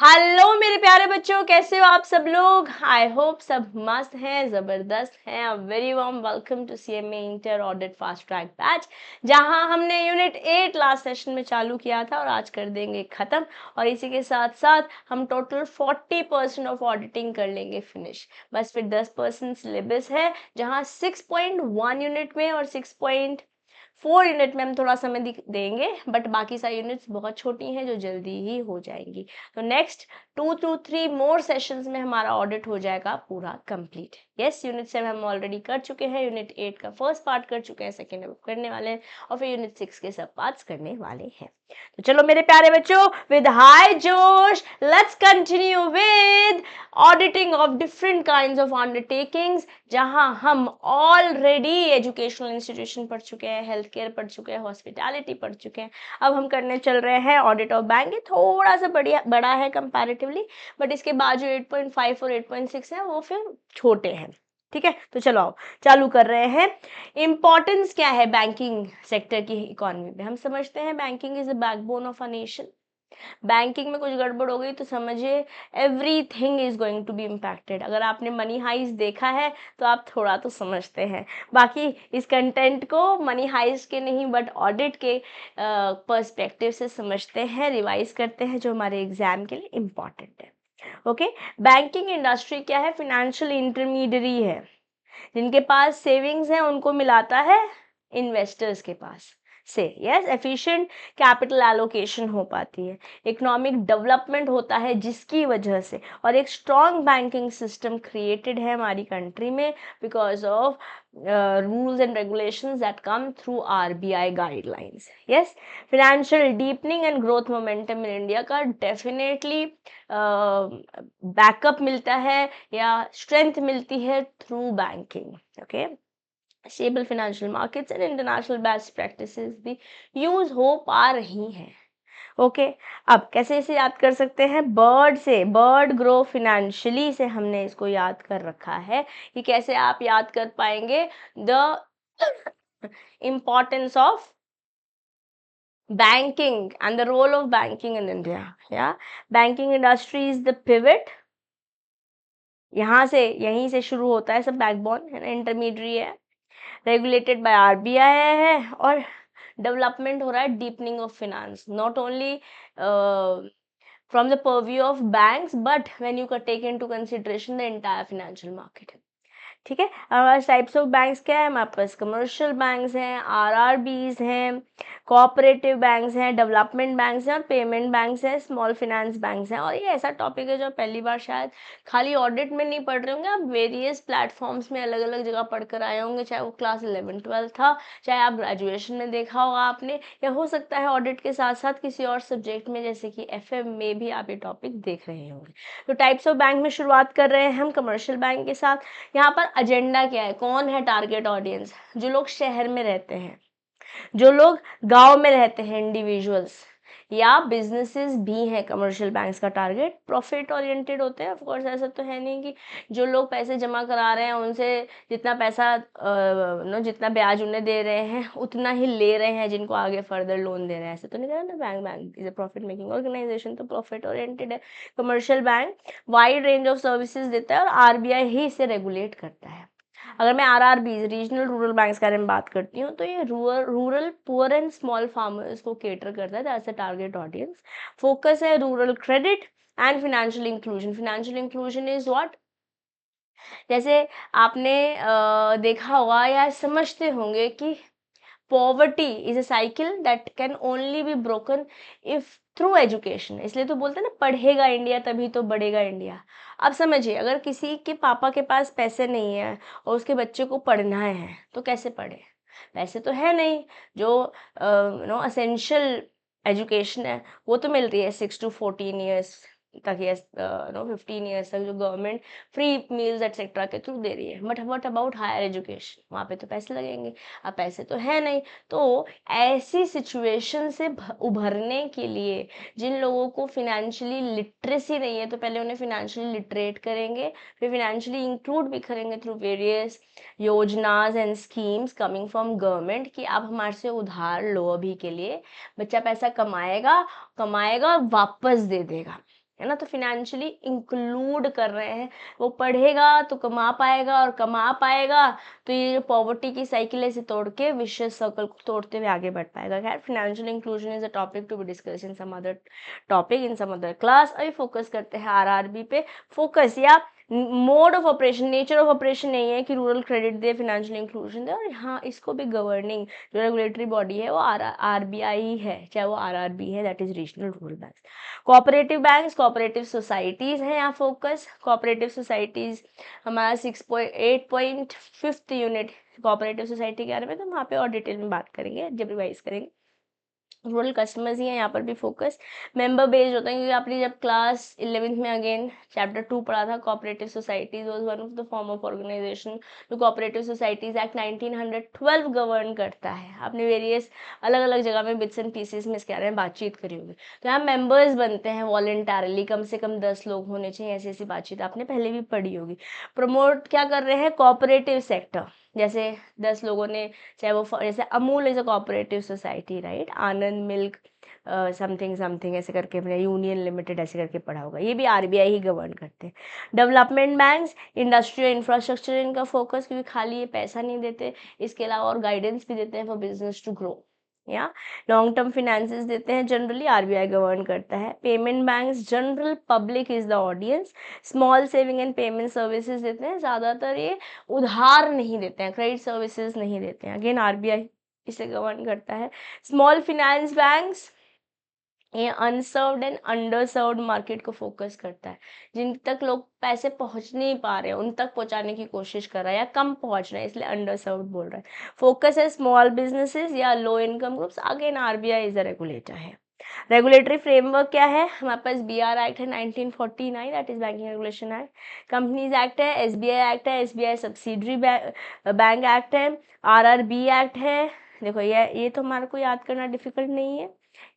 Hello मेरे प्यारे बच्चों, कैसे हो आप सब लोग। आई होप सब मस्त हैं, जबरदस्त हैं। A very warm welcome to CMA inter audit fast track batch, जहां हमने यूनिट 8 लास्ट सेशन में चालू किया था और आज कर देंगे खत्म। और इसी के साथ साथ हम टोटल 40% ऑफ ऑडिटिंग कर लेंगे फिनिश। बस फिर 10% सिलेबस है, जहां 6.1 यूनिट में और 6.4 यूनिट में हम थोड़ा समय देंगे, बट बाकी सारी यूनिट्स बहुत छोटी हैं जो जल्दी ही हो जाएंगी। तो नेक्स्ट 2 to 3 मोर सेशंस में हमारा ऑडिट हो जाएगा पूरा कंप्लीट। यस, यूनिट 7 हम ऑलरेडी कर चुके हैं, यूनिट 8 का फर्स्ट पार्ट कर चुके हैं, सेकेंड करने वाले हैं और फिर यूनिट 6 के सब पार्ट्स करने वाले हैं। तो चलो मेरे प्यारे बच्चों, विद हाई जोश let's continue with auditing of different kinds of undertakings, जहां हम ऑलरेडी एजुकेशनल इंस्टीट्यूशन पढ़ चुके हैं, हेल्थ केयर पढ़ चुके हैं, हॉस्पिटैलिटी पढ़ चुके हैं। अब हम करने चल रहे हैं ऑडिट ऑफ बैंक। ये थोड़ा सा बड़ा है कंपैरेटिवली, बट इसके बाद जो 8.5 और 8.6 है वो फिर छोटे हैं। ठीक है, तो चलो आओ चालू कर रहे हैं। इंपॉर्टेंस क्या है बैंकिंग सेक्टर की इकोनॉमी में। हम समझते हैं banking is the backbone of a nation. Banking में कुछ गड़बड़ हो गई तो समझिए everything is going to be impacted. अगर आपने मनी हाइस्ट देखा है तो आप थोड़ा तो समझते हैं। बाकी इस कंटेंट को मनी हाइस्ट के नहीं बट ऑडिट के पर्सपेक्टिव से समझते हैं, रिवाइज करते हैं, जो हमारे एग्जाम के लिए इम्पॉर्टेंट है। ओके, बैंकिंग इंडस्ट्री क्या है? फाइनेंशियल इंटरमीडियरी है। जिनके पास सेविंग्स है उनको मिलाता है इन्वेस्टर्स के पास से। यस, एफिशिएंट कैपिटल एलोकेशन हो पाती है, इकोनॉमिक डेवलपमेंट होता है जिसकी वजह से, और एक स्ट्रॉन्ग बैंकिंग सिस्टम क्रिएटेड है हमारी कंट्री में because of rules and regulations that come through RBI guidelines. Yes, financial deepening and growth momentum in India का definitely बैकअप मिलता है या स्ट्रेंथ मिलती है through banking. Okay, stable financial markets and international best practices भी use हो पा रही हैं। ओके, अब कैसे इसे याद कर सकते हैं? बर्ड से, बर्ड ग्रो फिनेंशियली से हमने इसको याद कर रखा है कि कैसे आप याद कर पाएंगे the importance of banking and the role of banking in India. Yeah, banking industry is the pivot. यहाँ से, यहीं से शुरू होता है सब, बैकबोन है ना, इंटरमीडियरी है, रेगुलेटेड बाय आरबीआई है, और डेवलपमेंट हो रहा है deepening of finance, not only from the purview of banks but when you take into consideration the entire financial market. ठीक है, हमारे पास टाइप्स ऑफ बैंक्स क्या है? हमारे पास कमर्शियल बैंक्स हैं, आरआरबीज हैं, कोऑपरेटिव बैंक्स हैं, डेवलपमेंट बैंक्स हैं और पेमेंट बैंक्स हैं, स्मॉल फाइनेंस बैंक्स हैं। और ये ऐसा टॉपिक है जो पहली बार शायद खाली ऑडिट में नहीं पढ़ रहे होंगे, आप वेरियस प्लेटफॉर्म्स में अलग अलग जगह पढ़कर आए होंगे, चाहे वो क्लास 11-12 था, चाहे आप ग्रेजुएशन में देखा होगा आपने, या हो सकता है ऑडिट के साथ साथ किसी और सब्जेक्ट में जैसे कि एफएम में भी आप ये टॉपिक देख रहे होंगे। तो टाइप्स ऑफ बैंक में शुरुआत कर रहे हैं हम कमर्शियल बैंक के साथ। यहाँ पर एजेंडा क्या है? कौन है टारगेट ऑडियंस? जो लोग शहर में रहते हैं, जो लोग गांव में रहते हैं, इंडिविजुअल्स या बिजनेसेस भी हैं। कमर्शियल बैंक्स का टारगेट प्रॉफिट ओरिएंटेड होते हैं। ऑफ कोर्स ऐसा तो है नहीं कि जो लोग पैसे जमा करा रहे हैं उनसे जितना पैसा जितना ब्याज उन्हें दे रहे हैं उतना ही ले रहे हैं जिनको आगे फर्दर लोन दे रहे हैं, ऐसे तो नहीं कर रहे ना। Bank is a profit making organization, तो प्रॉफिट ओरिएंटेड है। Commercial bank wide range of services देता है और आरबीआई ही इसे रेगुलेट करता है। अगर मैं आरआरबी रीजनल रूरल बैंक्स के बारे में बात करती हूँ तो ये rural poor and small farmers को केटर करता है, that's a target audience. Focus है rural credit and financial inclusion. Financial inclusion is what? जैसे आपने देखा होगा या समझते होंगे कि poverty is a cycle that can only be broken if through education. इसलिए तो बोलते हैं ना, पढ़ेगा इंडिया तभी तो बढ़ेगा इंडिया। अब समझिए, अगर किसी के पापा के पास पैसे नहीं है और उसके बच्चे को पढ़ना है तो कैसे पढ़े? पैसे तो है नहीं। जो असेंशियल एजुकेशन है वो तो मिल रही है 6 to 14 ईयर्स तक, या 15 ईयर्स तक, जो गवर्नमेंट फ्री मील्स एक्सेट्रा के थ्रू दे रही है। But what about higher education? वहाँ पे तो पैसे लगेंगे। अब पैसे तो है नहीं, तो ऐसी सिचुएशन से उभरने के लिए जिन लोगों को फिनेंशियली लिटरेसी नहीं है तो पहले उन्हें फिनेंशियली लिटरेट करेंगे, फिर फिनेंशियली इंक्लूड भी करेंगे थ्रू वेरियस योजनाज and schemes coming from government कि आप हमारे से उधार लो, अभी के लिए बच्चा पैसा कमाएगा, कमाएगा वापस दे देगा। है ना, तो फिनेंशियली इंक्लूड कर रहे हैं। वो पढ़ेगा तो कमा पाएगा, और कमा पाएगा तो ये जो पॉवर्टी की साइकिल है इसे तोड़ के विशियस सर्कल को तोड़ते हुए आगे बढ़ पाएगा। खैर, financial inclusion is a topic to be discuss in some other topic in some other class. अभी फोकस करते हैं आरआरबी पे। फोकस या mode of operation, nature of operation नहीं है कि रूरल क्रेडिट दे, फिनेंशियल इंक्लूजन दे, और यहाँ इसको भी गवर्निंग जो रेगुलेटरी बॉडी है वो आरबीआई है, चाहे वो आरआरबी है, that is regional rural bank. Cooperative banks, cooperative societies हैं यहाँ फोकस। कोऑपरेटिव सोसाइटीज हमारा 6.8.5 यूनिट कोऑपरेटिव सोसाइटी के बारे में, तो वहाँ पे और डिटेल में बात करेंगे जब रिवाइज करेंगे। रूरल कस्टमर्स ही हैं यहाँ पर भी फोकस। मेंबर बेस्ड होता है, क्योंकि आपने जब क्लास 11th में अगेन चैप्टर 2 पढ़ा था, cooperative societies was one of the form of organization जो कोऑपरेटिव सोसाइटीज एक्ट 1912 गवर्न करता है। आपने वेरियस अलग अलग जगह में बिट्स एंड पीसेस में इसके बारे में बातचीत करी होगी। तो यहाँ मेंबर्स बनते हैं वॉलेंटरली, कम से कम 10 लोग होने चाहिए, ऐसी ऐसी बातचीत आपने पहले भी पढ़ी होगी। प्रमोट क्या कर रहे हैं, कोऑपरेटिव सेक्टर, जैसे 10 लोगों ने, चाहे वो जैसे Amul is a cooperative society, right, Anand milk something something ऐसे करके, यूनियन लिमिटेड ऐसे करके पढ़ा होगा, ये भी आरबीआई ही गवर्न करते हैं। डेवलपमेंट बैंक्स, इंडस्ट्रियल इंफ्रास्ट्रक्चर इनका फोकस, क्योंकि खाली ये पैसा नहीं देते, इसके अलावा और गाइडेंस भी देते हैं फॉर बिजनेस टू ग्रो, या लॉन्ग टर्म फिनेंसेस देते हैं, जनरली आरबीआई गवर्न करता है। Payment banks, general public is the audience. Small saving and payment services देते हैं, ज़्यादातर ये उधार नहीं देते हैं, क्रेडिट सर्विसेज नहीं देते हैं, अगेन आरबीआई इसे गवर्न करता है। स्मॉल फिनेंस बैंक्स, ये अनसर्व्ड एंड अंडरसर्व्ड मार्केट को फोकस करता है, जिन तक लोग पैसे पहुंच नहीं पा रहे हैं उन तक पहुंचाने की कोशिश कर रहा है, या कम पहुंच रहे हैं इसलिए अंडरसर्व्ड बोल रहा है। फोकस है स्मॉल बिजनेसेस या low income groups, again RBI is a regulator है। रेगुलेटरी फ्रेमवर्क क्या है, हमारे पास बीआर एक्ट है 1949, that is banking regulation act. Companies act है, एसबीआई एक्ट है, एसबीआई सब्सिडरी बैंक एक्ट है, आरआरबी एक्ट है। देखो ये तो हमारे को याद करना डिफिकल्ट नहीं है,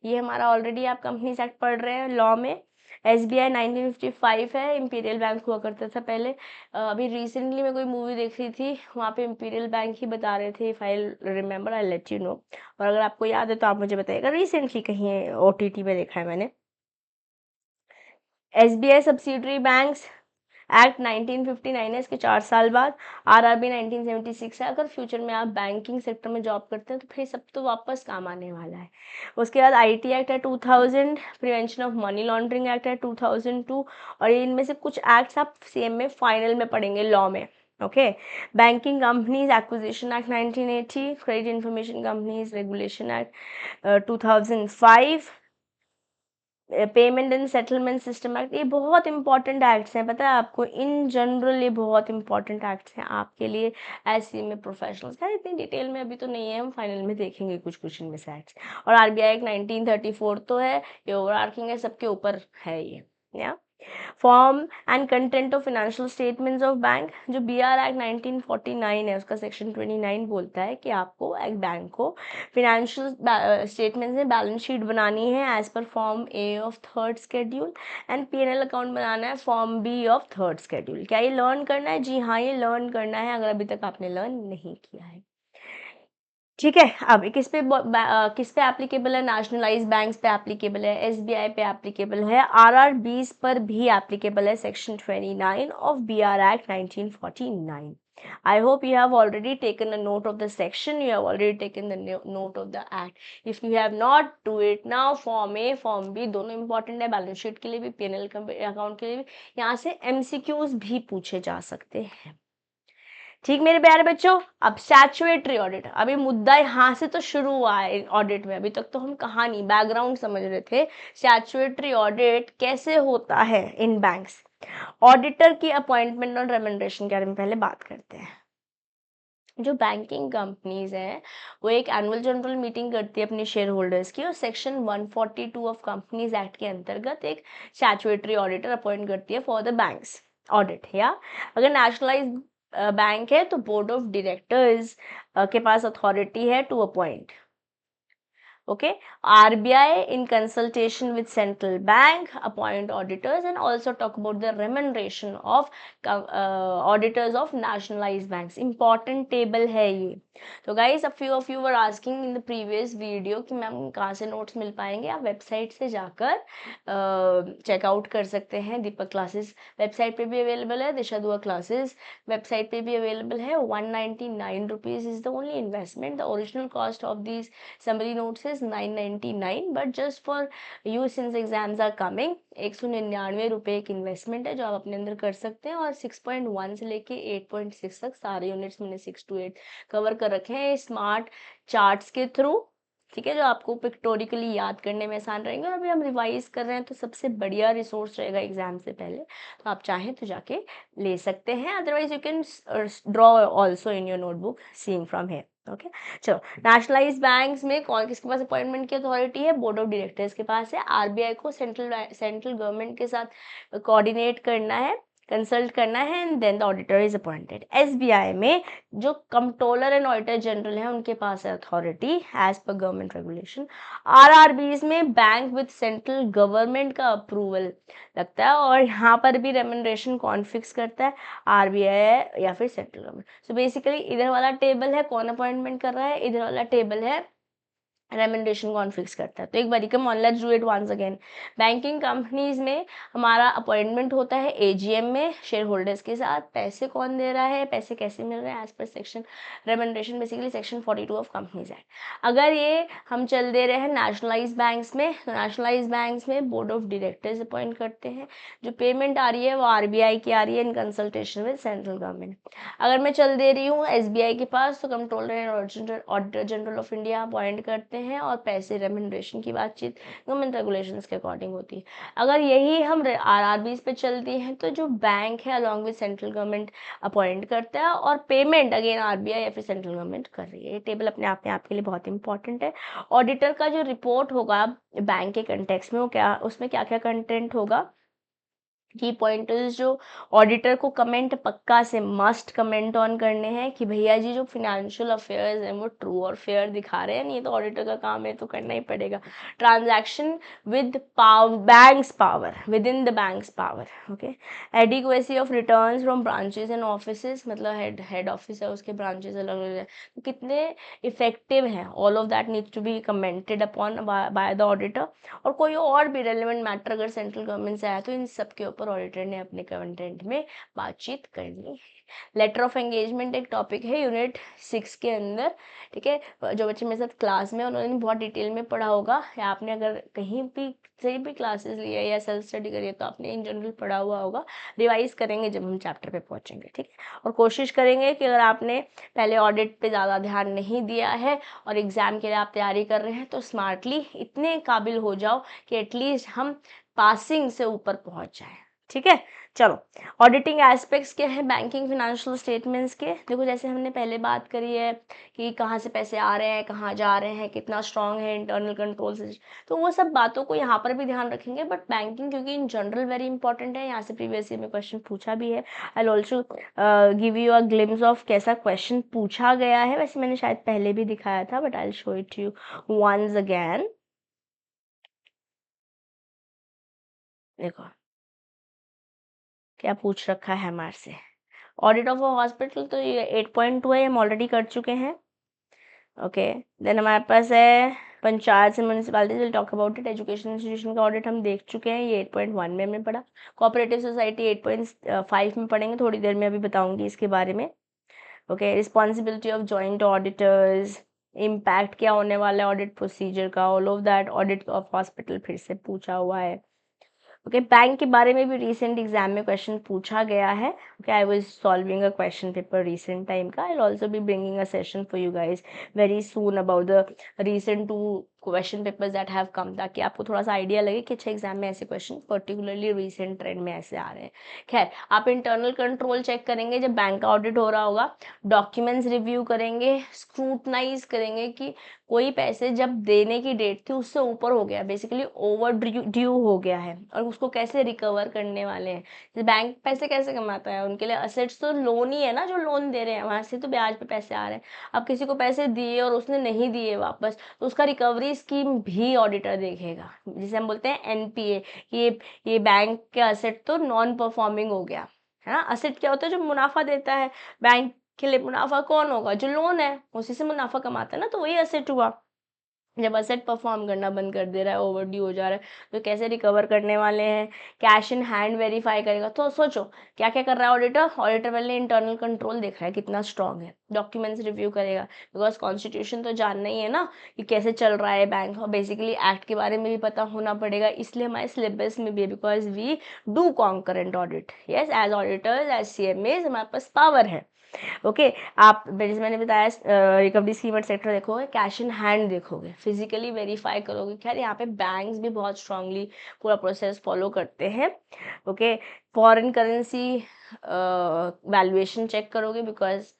ये हमारा ऑलरेडी आप कंपनीज एक्ट पढ़ रहे हैं लॉ में। एसबीआई 1955 है, इंपीरियल बैंक हुआ करता था पहले। अभी रिसेंटली मैं कोई मूवी देख रही थी, वहाँ पे इंपीरियल बैंक ही बता रहे थे, if I remember I let you know, और अगर आपको याद है तो आप मुझे बताइएगा, रिसेंटली कहीं ओटीटी में देखा है मैंने। एसबीआई सब्सिडरी बैंक्स एक्ट 1959 है, इसके 4 साल बाद। आरआरबी 1976 है। अगर फ्यूचर में आप बैंकिंग सेक्टर में जॉब करते हैं तो फिर सब तो वापस काम आने वाला है। उसके बाद आईटी एक्ट है 2000, prevention of money laundering act है 2002, और इनमें से कुछ एक्ट्स आप सेम में फाइनल में पढ़ेंगे लॉ में, okay. Banking companies acquisition act 1980, credit information companies regulation act 2005, payment and settlement system act, ये बहुत इंपॉर्टेंट एक्ट्स हैं, पता है आपको, इन जनरल ये बहुत इंपॉर्टेंट एक्ट्स हैं आपके लिए एज सी में प्रोफेशनल्स। खैर इतनी डिटेल में अभी तो नहीं है, हम फाइनल में देखेंगे कुछ कुछ इनमें से एक्ट्स। और आरबीआई एक्ट 1934 तो है, ये ओवरआर्चिंग है, सबके ऊपर है ये, या form and content of financial statements of bank, जो बीआर एक्ट 1949 है उसका सेक्शन 29 बोलता है कि आपको एक बैंक को फिनेंशियल स्टेटमेंट्स में बैलेंस शीट बनानी है as per form A of third schedule, and PNL account बनाना है form B of third schedule. क्या ये लर्न करना है? जी हाँ, ये लर्न करना है, अगर अभी तक आपने लर्न नहीं किया है। ठीक है, अब किस पे एप्लीकेबल है? नेशनलाइज बैंक्स पे एप्लीकेबल है, एसबीआई पे एप्लीकेबल है, आरआरबीज पर भी एप्लीकेबल है, section 29 of BR act 1949। I hope you have already taken a note of the section, you have already taken the note of the act. If you have not, do it now. Form A form B दोनों important है, balance sheet के लिए भी, PNL account के लिए भी। यहाँ से एमसीक्यूज भी पूछे जा सकते हैं। ठीक मेरे प्यारे बच्चों, अब स्टैट्यूटरी ऑडिट, अभी मुद्दा यहाँ से तो शुरू हुआ है ऑडिट में, अभी तक तो हम कहानी बैकग्राउंड समझ रहे थे। स्टैट्यूटरी ऑडिट कैसे होता है इन बैंक्स, ऑडिटर की अपॉइंटमेंट और रेम्यूनरेशन के बारे में पहले बात करते हैं। जो बैंकिंग कंपनीज हैं वो एक एनुअल जनरल मीटिंग करती है अपने शेयर होल्डर्स की, और सेक्शन 142 ऑफ कंपनीज एक्ट के अंतर्गत एक स्टैट्यूटरी ऑडिटर अपॉइंट करती है फॉर द बैंक्स ऑडिट। या अगर नेशनलाइज बैंक है तो बोर्ड ऑफ डायरेक्टर्स के पास अथॉरिटी है to appoint. Okay, RBI in consultation with central bank appoint auditors and also talk about the remuneration of auditors of nationalized banks. Important table है ये. तो guys, a few of you were asking in the previous video कि ma'am कहाँ से notes मिल पाएंगे. आप website से जाकर चेकआउट कर सकते हैं. दीपक क्लासेस वेबसाइट पे भी अवेलेबल है, दिशा दुआ क्लासेस वेबसाइट पे भी अवेलेबल है. 199 rupees is the only investment. The original cost of these summary notes is 999, but just for you since exams are coming 199 रुपये एक इन्वेस्टमेंट है जो आप अपने अंदर कर सकते हैं. और 6.1 से लेके 8.6 तक सारे यूनिट्स मैंने 6 to 8 कवर कर रखे हैं स्मार्ट चार्ट्स के थ्रू. ठीक है, जो आपको पिक्टोरिकली याद करने में आसान रहेंगे. और अभी हम रिवाइज कर रहे हैं तो सबसे बढ़िया रिसोर्स रहेगा एग्जाम से पहले. तो आप चाहें तो जाके ले सकते हैं. Otherwise you can draw also in your notebook seeing from here. Okay, चलो. नेशनलाइज बैंक्स में कौन किसके पास अपॉइंटमेंट की अथॉरिटी है? बोर्ड ऑफ डायरेक्टर्स के पास है. आरबीआई को सेंट्रल गवर्नमेंट के साथ कोऑर्डिनेट करना है, कंसल्ट करना है, and then the auditor is appointed. SBI में जो कंट्रोलर एंड ऑडिटर जनरल है उनके पास है authority as per government regulation. RRBs में बैंक विद सेंट्रल गवर्नमेंट का अप्रूवल लगता है और यहाँ पर भी रेम्यूनरेशन कौन फिक्स करता है? आरबीआई या फिर सेंट्रल गवर्नमेंट. सो बेसिकली इधर वाला टेबल है कौन अपॉइंटमेंट कर रहा है, इधर वाला टेबल है रेम्यूनरेशन कौन फिक्स करता है. तो एक बारी come on let's do it once again. Banking companies में हमारा अपॉइंटमेंट होता है एजीएम में शेयर होल्डर्स के साथ. पैसे कौन दे रहा है, पैसे कैसे मिल रहे हैं? As per section remuneration basically section 42 of companies act. अगर ये हम चल दे रहे हैं नेशनलाइज बैंक्स में, तो नेशनलाइज बैंक्स में बोर्ड ऑफ डायरेक्टर्स अपॉइंट करते हैं. जो पेमेंट आ रही है वो आरबीआई की आ रही है in consultation with central government. अगर मैं चल दे रही हूँ एसबीआई के पास तो controller and auditor general of India appoint करते हैं और पैसे रेम्यूनरेशन की बातचीत गवर्नमेंट रेगुलेशंस के अकॉर्डिंग होती है. अगर यही हम आरआरबीज पे चलती हैं तो जो बैंक है along with central government appoint करता है और पेमेंट अगेन आरबीआई या फिर सेंट्रल गवर्नमेंट कर रही है. ये टेबल अपने आप में आपके लिए बहुत इंपॉर्टेंट है. ऑडिटर का जो रिपोर्ट होगा बैंक के कंटेक्स्ट में वो क्या, उसमें क्या क्या कंटेंट होगा, की पॉइंटर्स जो ऑडिटर को कमेंट पक्का से मस्ट कमेंट ऑन करने हैं कि भैया जी जो फिनेंशियल अफेयर्स हैं वो ट्रू और फेयर दिखा रहे हैं. नहीं तो ऑडिटर का काम है तो करना ही पड़ेगा. Transaction with banks power, with in the banks power. Okay, adequacy of returns from branches and offices, मतलब हेड ऑफिस है उसके ब्रांचेस अलग अलग है तो कितने इफेक्टिव हैं, all of that needs to be commented upon by the auditor. और कोई और भी रेलिवेंट मैटर अगर सेंट्रल गवर्नमेंट से आया तो इन सब के ऊपर ऑडिटर ने अपने कंटेंट में बातचीत करनी है. लेटर ऑफ एंगेजमेंट एक टॉपिक है यूनिट 6 के अंदर. ठीक है, जो बच्चे मेरे साथ क्लास में उन्होंने बहुत डिटेल में पढ़ा होगा या आपने अगर कहीं भी से भी क्लासेस लिए या सेल्फ स्टडी करिए तो आपने इन जनरल पढ़ा हुआ होगा. रिवाइज करेंगे जब हम चैप्टर पे पहुंचेंगे. ठीक है, और कोशिश करेंगे कि अगर आपने पहले ऑडिट पे ज़्यादा ध्यान नहीं दिया है और एग्ज़ाम के लिए आप तैयारी कर रहे हैं तो स्मार्टली इतने काबिल हो जाओ कि एटलीस्ट हम पासिंग से ऊपर पहुंच जाए. ठीक है, चलो. ऑडिटिंग एस्पेक्ट्स क्या है बैंकिंग फिनेंशियल स्टेटमेंट्स के? देखो जैसे हमने पहले बात करी है कि कहाँ से पैसे आ रहे हैं, कहाँ जा रहे हैं, कितना स्ट्रांग है इंटरनल कंट्रोल से, तो वो सब बातों को यहाँ पर भी ध्यान रखेंगे. बट बैंकिंग क्योंकि इन जनरल वेरी इंपॉर्टेंट है, यहाँ से प्रीवियस ईयर में क्वेश्चन पूछा भी है. I also give you a glimpse of कैसा क्वेश्चन पूछा गया है. वैसे मैंने शायद पहले भी दिखाया था but I will show it you once again. देखो क्या पूछ रखा है हमारे से. ऑडिट ऑफ अ हॉस्पिटल तो ये 8.2 है, हम ऑलरेडी कर चुके हैं. ओके, देन हमारे पास है पंचायत से municipality, will talk about it. Education institution का ऑडिट हम देख चुके हैं, ये 8.1 में हमने पढ़ा. कोऑपरेटिव सोसाइटी 8.5 में पढ़ेंगे, थोड़ी देर में अभी बताऊंगी इसके बारे में. Okay, responsibility of joint auditors, impact क्या होने वाला है ऑडिट प्रोसीजर का, all of that. Audit of hospital फिर से पूछा हुआ है. ओके, बैंक के बारे में भी रिसेंट एग्जाम में क्वेश्चन पूछा गया है. Okay, I was solving a question paper recent time का. I will also be bringing a session for you guys very soon about the recent 2 question papers that have come, ताकि आपको थोड़ा सा idea लगे कि अच्छा एग्जाम में ऐसे क्वेश्चन पर्टिकुलरली रिसेंट ट्रेंड में ऐसे आ रहे हैं. खैर, आप इंटरनल कंट्रोल चेक करेंगे जब बैंक का ऑडिट हो रहा होगा. डॉक्यूमेंट्स रिव्यू करेंगे, स्क्रूटनाइज करेंगे कि कोई पैसे जब देने की डेट थी उससे ऊपर हो गया, बेसिकली ओवर ड्यू हो गया है, और उसको कैसे रिकवर करने वाले हैं. बैंक पैसे कैसे कमाता है, उनके लिए असेट्स तो लोन ही है ना, जो लोन दे रहे हैं वहां से तो ब्याज पे पैसे आ रहे हैं. अब किसी को पैसे दिए और उसने नहीं दिए वापस तो उसका रिकवरी स्कीम भी ऑडिटर देखेगा, जिसे हम बोलते हैं एनपीए। ये बैंक के असेट तो नॉन परफॉर्मिंग हो गया, है ना। असेट क्या होता है? जो मुनाफा देता है। बैंक के लिए मुनाफा कौन होगा? जो लोन है, उसी से मुनाफा कमाता है ना, तो वही असेट हुआ। जब असेट परफॉर्म करना बंद कर दे रहा है, ओवरड्यू हो जा रहा है, तो कैसे रिकवर करने वाले हैं? कैश इन हैंड वेरीफाई करेगा। तो सोचो क्या क्या कर रहा है ऑडिटर। ऑडिटर पहले इंटरनल कंट्रोल देख रहा है कितना स्ट्रांग है, डॉक्यूमेंट्स रिव्यू करेगा, बिकॉज कॉन्स्टिट्यूशन तो जानना ही है ना कि कैसे चल रहा है बैंक, और बेसिकली एक्ट के बारे में भी पता होना पड़ेगा, इसलिए हमारे सिलेबस में भी है, because we do concurrent audit. Yes, as auditors, as CMAs हमारे पास पावर है। ओके आप जैसे मैंने बताया रिकवरी स्कीम एंड सेक्टर देखोगे, कैश इन हैंड देखोगे, फिजिकली वेरीफाई करोगे। खैर यहाँ पे बैंक्स भी बहुत स्ट्रांगली पूरा प्रोसेस फॉलो करते हैं। Okay foreign currency valuation check करोगे, because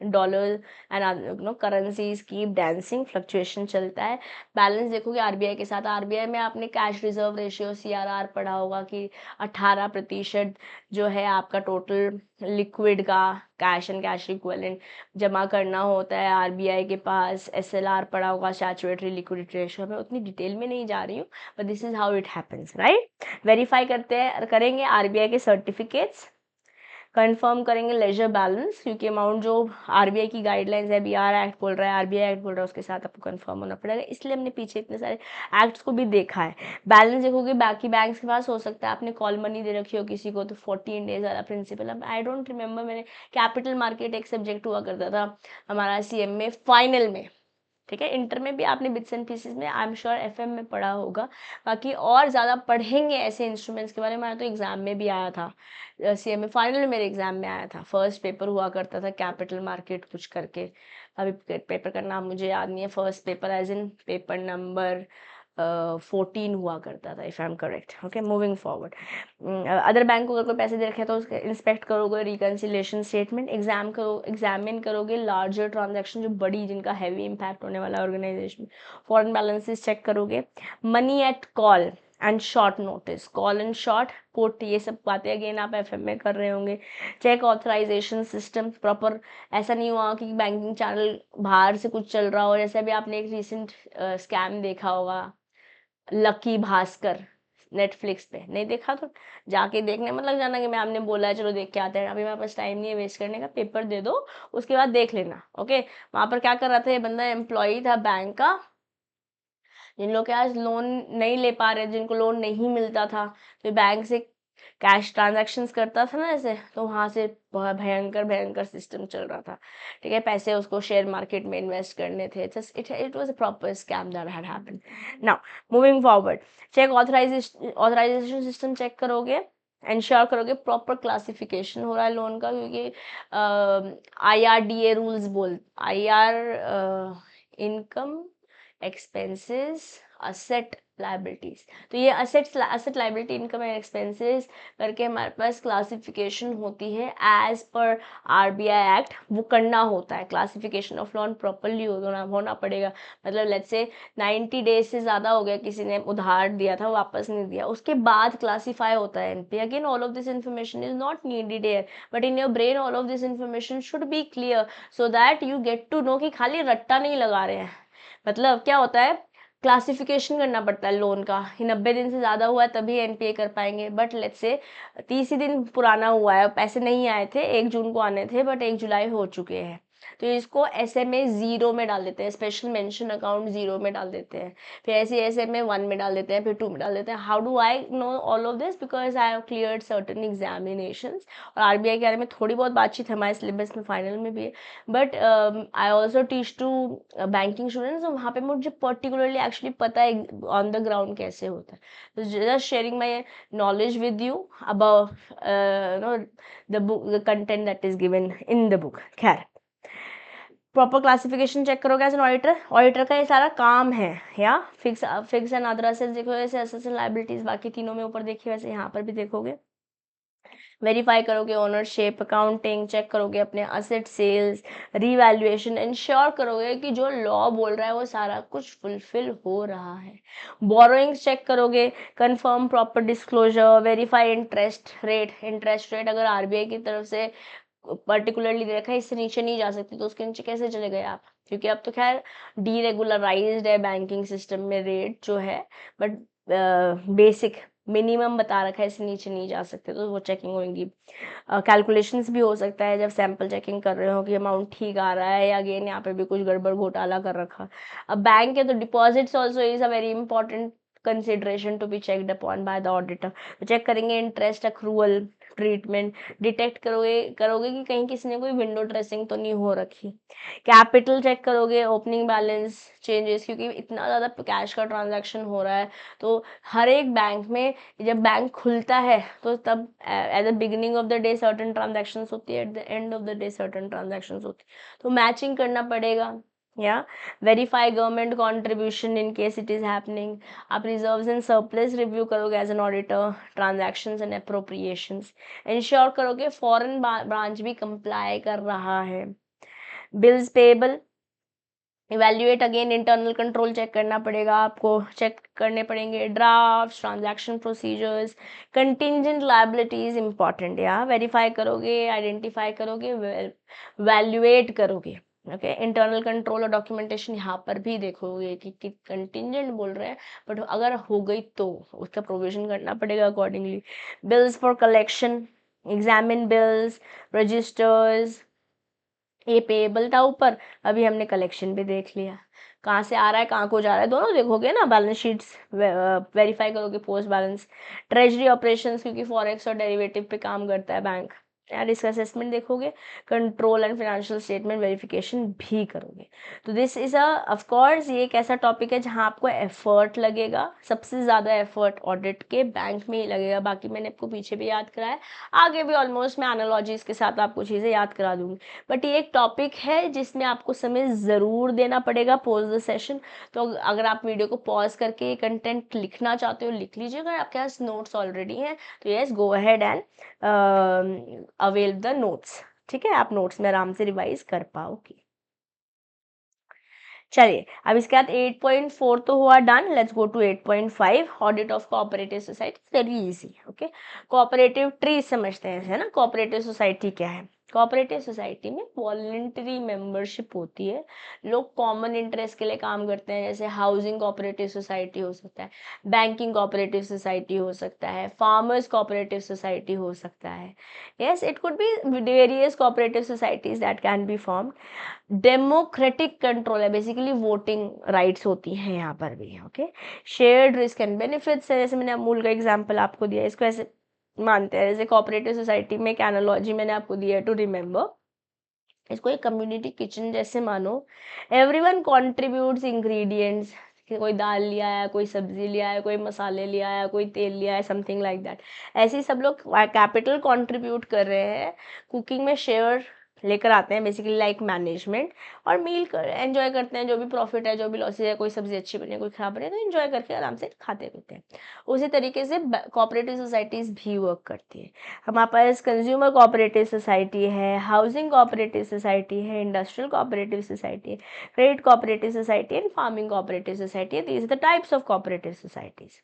dollar and currencies keep dancing, fluctuation चलता है। बैलेंस देखोगे आरबीआई के साथ। आरबीआई में आपने कैश रिजर्व रेशियो CRR पढ़ा होगा कि 18% जो है आपका टोटल लिक्विड का कैश एंड कैश इक्विवेलेंट जमा करना होता है आरबीआई के पास। SLR पढ़ा होगा, सैचुरेटरी लिक्विडिटी रेशियो। मैं उतनी डिटेल में नहीं जा रही हूँ, but this is how it happens, right. Verify करेंगे आरबीआई के सर्टिफिकेट्स, कंफर्म करेंगे लेजर बैलेंस, क्योंकि अमाउंट जो आरबीआई की गाइडलाइंस है, BR एक्ट बोल रहा है, आरबीआई एक्ट बोल रहा है, उसके साथ आपको कंफर्म होना पड़ेगा, इसलिए हमने पीछे इतने सारे एक्ट्स को भी देखा है। बैलेंस देखोगे, बाकी बैंक्स के पास हो सकता है आपने कॉल मनी दे रखी हो किसी को, तो 14 डेज वाला प्रिंसिपल। अब आई डोंट रिमेंबर, मैंने कैपिटल मार्केट एक सब्जेक्ट हुआ करता था हमारा CMA फाइनल में, ठीक है। इंटर में भी आपने बिट्स एंड पीसेस में, आई एम श्योर FM में पढ़ा होगा। बाकी और ज़्यादा पढ़ेंगे ऐसे इंस्ट्रूमेंट्स के बारे में, तो एग्जाम में भी आया था, CMA फाइनल में मेरे एग्जाम में आया था। फर्स्ट पेपर हुआ करता था कैपिटल मार्केट कुछ करके, अभी पेपर का नाम मुझे याद नहीं है। First paper as in paper number 14 हुआ करता था, if I am correct. Okay moving forward, other bank को अगर कोई पैसे दे रखे तो उसके इंस्पेक्ट करोगे, रिकन्सिलेशन स्टेटमेंट एग्जामिन करोगे, लार्जर ट्रांजैक्शन जो बड़ी, जिनका हैवी इम्पैक्ट होने वाला है ऑर्गेनाइजेशन। फॉरेन बैलेंसेस चेक करोगे, money at call and short notice, call and short put, ये सब बातें अगेन आप FM में कर रहे होंगे। चेक ऑथराइजेशन सिस्टम प्रॉपर, ऐसा नहीं हुआ कि बैंकिंग चैनल बाहर से कुछ चल रहा हो, जैसे अभी आपने एक रिसेंट स्कैम देखा होगा, लकी भास्कर, नेटफ्लिक्स पे। नहीं देखा तो जाके देखने मत लग जाना कि मैम ने बोला है चलो देख के आते हैं, अभी मेरे पास टाइम नहीं है वेस्ट करने का, पेपर दे दो उसके बाद देख लेना। ओके वहां पर क्या कर रहा था ये बंदा, एम्प्लॉई था बैंक का, जिन लोग के आज लोन नहीं ले पा रहे, जिनको लोन नहीं मिलता था, तो बैंक से कैश ट्रांजैक्शंस करता था ना ऐसे, तो वहाँ से बहुत भयंकर भयंकर सिस्टम चल रहा था, ठीक है। पैसे उसको शेयर मार्केट में इन्वेस्ट करने थे, it was a proper scam that had happened. Now moving forward, check authorisation system check करोगे, इंश्योर करोगे प्रॉपर क्लासिफिकेशन हो रहा है लोन का, क्योंकि IRDA rules income expenses asset liabilities, तो ये asset liability income and expenses करके हमारे पास क्लासिफिकेशन होती है एज पर RBI एक्ट, वो करना होता है। क्लासिफिकेशन ऑफ लोन प्रॉपरली होना पड़ेगा, मतलब लेट्स से 90 डेज से ज़्यादा हो गया, किसी ने उधार दिया था वापस नहीं दिया, उसके बाद क्लासीफाई होता है NPA। Again all of this information is not needed here, but in your brain all of this information should be clear, so that you get to know कि खाली रट्टा नहीं लगा रहे हैं। मतलब क्या होता है, क्लासिफिकेशन करना पड़ता है लोन का, 90 दिन से ज़्यादा हुआ है तभी NPA कर पाएंगे, बट लेट्स से 30 ही दिन पुराना हुआ है, पैसे नहीं आए थे, 1 जून को आने थे बट 1 जुलाई हो चुके हैं, तो इसको SMA 0 में डाल देते हैं, स्पेशल मेंशन अकाउंट 0 में डाल देते हैं, फिर ऐसे SMA 1 में डाल देते हैं, फिर 2 में डाल देते हैं। How do I know all of this? Because I have cleared certain examinations, और RBI के बारे में थोड़ी बहुत बातचीत हमारे सिलेबस में फाइनल में भी है, but I also teach to banking students, तो वहाँ पे मुझे पर्टिकुलरली एक्चुअली पता है ऑन द ग्राउंड कैसे होता है, तो just sharing my knowledge with you about know the book, the content that is given in the book. खैर प्रॉपर क्लासिफिकेशन चेक करोगे एज एन ऑडिटर का ये सारा काम है, या फिक्स एंड अदर एसेट्स देखो, जैसे एसेट्स एंड लायबिलिटीज बाकी तीनों में ऊपर देखिए, वैसे यहाँ पर भी देखोगे। वेरीफाई करोगे ओनरशिप, अकाउंटिंग चेक करोगे, अपने असेट सेल्स, रीवैल्यूएशन, इंश्योर करोगे कि जो लॉ बोल रहा है वो सारा कुछ फुलफिल हो रहा है। बोरोइंग्स चेक करोगे, confirm proper disclosure, verify interest rate अगर RBI की तरफ से पर्टिकुलरली दे रखा है इससे नीचे नहीं जा सकती, तो उसके नीचे कैसे चले गए आप, क्योंकि अब तो खैर डीरेगुलराइज्ड है बैंकिंग सिस्टम में रेट जो है, बट बेसिक मिनिमम बता रखा है, इससे नीचे नहीं जा सकते, तो वो चेकिंग होंगी। कैलकुलेशंस भी हो सकता है जब सैंपल चेकिंग कर रहे हो कि अमाउंट ठीक आ रहा है या अगेन यहाँ पे भी कुछ गड़बड़ घोटाला कर रखा। अब बैंक है तो deposits also is a very important consideration to be checked upon by the auditor. तो चेक करेंगे इंटरेस्ट अक्रूवल ट्रीटमेंट, डिटेक्ट करोगे करोगे कि कहीं किसी ने कोई विंडो ड्रेसिंग तो नहीं हो रखी। कैपिटल चेक करोगे, ओपनिंग बैलेंस चेंजेस, क्योंकि इतना ज़्यादा कैश का ट्रांजैक्शन हो रहा है, तो हर एक बैंक में जब बैंक खुलता है तो तब at the beginning of the day certain transactions होती है, at the end of the day certain transactions होती है, तो मैचिंग करना पड़ेगा। या verify government contribution in case it is happening. आप रिजर्व्स एंड सरप्लस रिव्यू करोगे as an auditor, transactions and appropriations ensure करोगे फॉरेन ब्रांच भी कंप्लाई कर रहा है। Bills payable evaluate, again internal control check करना पड़ेगा आपको, चेक करने पड़ेंगे draft, transaction procedures, contingent liabilities important, या वेरीफाई करोगे, आइडेंटिफाई करोगे, वैल्यूएट करोगे। ओके, इंटरनल कंट्रोल और डॉक्यूमेंटेशन यहाँ पर भी देखोगे कि कंटिंजेंट बोल रहे हैं, बट अगर हो गई तो उसका प्रोविजन करना पड़ेगा accordingly. Bills for collection, examine bills, registers, ये पेएबल था ऊपर, अभी हमने कलेक्शन भी देख लिया, कहाँ से आ रहा है कहाँ को जा रहा है दोनों देखोगे ना, बैलेंस शीट्स वेरीफाई करोगे, पोस्ट बैलेंस, ट्रेजरी ऑपरेशंस, क्योंकि फॉरेक्स और डेरिवेटिव पे काम करता है बैंक, रिस्क असेसमेंट देखोगे, control and financial statement verification भी करोगे। तो दिस इज ऑफ कोर्स ये एक ऐसा टॉपिक है जहाँ आपको एफर्ट लगेगा, सबसे ज़्यादा एफर्ट ऑडिट के बैंक में ही लगेगा, बाकी मैंने आपको पीछे भी याद कराया, आगे भी ऑलमोस्ट मैं एनालॉजीज के साथ आपको चीज़ें याद करा दूंगी, बट ये एक टॉपिक है जिसमें आपको समय ज़रूर देना पड़ेगा पोस्ट द सेशन। तो अगर आप वीडियो को पॉज करके ये कंटेंट लिखना चाहते हो लिख लीजिए, अगर आपके पास नोट्स ऑलरेडी हैं तो yes go ahead and avail the notes, ठीक है, आप नोट्स में आराम से रिवाइज कर पाओगे। चलिए अब इसके बाद 8.4 तो हुआ done, let's go to 8.5, audit of cooperative society, very easy. Okay, cooperative tree समझते हैं, है ना, कोऑपरेटिव सोसाइटी क्या है। कोऑपरेटिव सोसाइटी में वॉलंटरी मेंबरशिप होती है, लोग कॉमन इंटरेस्ट के लिए काम करते हैं, जैसे हाउसिंग कोऑपरेटिव सोसाइटी हो सकता है, बैंकिंग कोऑपरेटिव सोसाइटी हो सकता है, फार्मर्स कोऑपरेटिव सोसाइटी हो सकता है, yes it could be various cooperative societies that can be formed. Democratic control है, बेसिकली वोटिंग राइट्स होती हैं यहाँ पर भी। Okay, shared risk and benefits है, जैसे मैंने अमूल का एग्जांपल आपको दिया, इसको ऐसे मानते हैं जैसे कोऑपरेटिव सोसाइटी में एक एनालॉजी मैंने आपको दिया है टू रिमेंबर, इसको एक कम्युनिटी किचन जैसे मानो, एवरीवन कंट्रीब्यूट्स इंग्रेडिएंट्स, कोई दाल लिया है, कोई सब्जी लिया है, कोई मसाले लिया है, कोई तेल लिया है, समथिंग लाइक दैट, ऐसे ही सब लोग कैपिटल कंट्रीब्यूट कर रहे हैं, कुकिंग में शेयर लेकर आते हैं, बेसिकली लाइक मैनेजमेंट, और मील कर एंजॉय करते हैं, जो भी प्रॉफिट है जो भी लॉसेज है, कोई सब्जी अच्छी बनी है कोई खराब बनी है, तो एंजॉय करके आराम से खाते पीते हैं। उसी तरीके से कोऑपरेटिव सोसाइटीज भी वर्क करती है। हमारे पास कंज्यूमर कोऑपरेटिव सोसाइटी है, हाउसिंग कोऑपरेटिव सोसाइटी है, इंडस्ट्रियल कोऑपरेटिव सोसाइटी है, credit cooperative society and farming cooperative society है। These are the types of cooperative societies.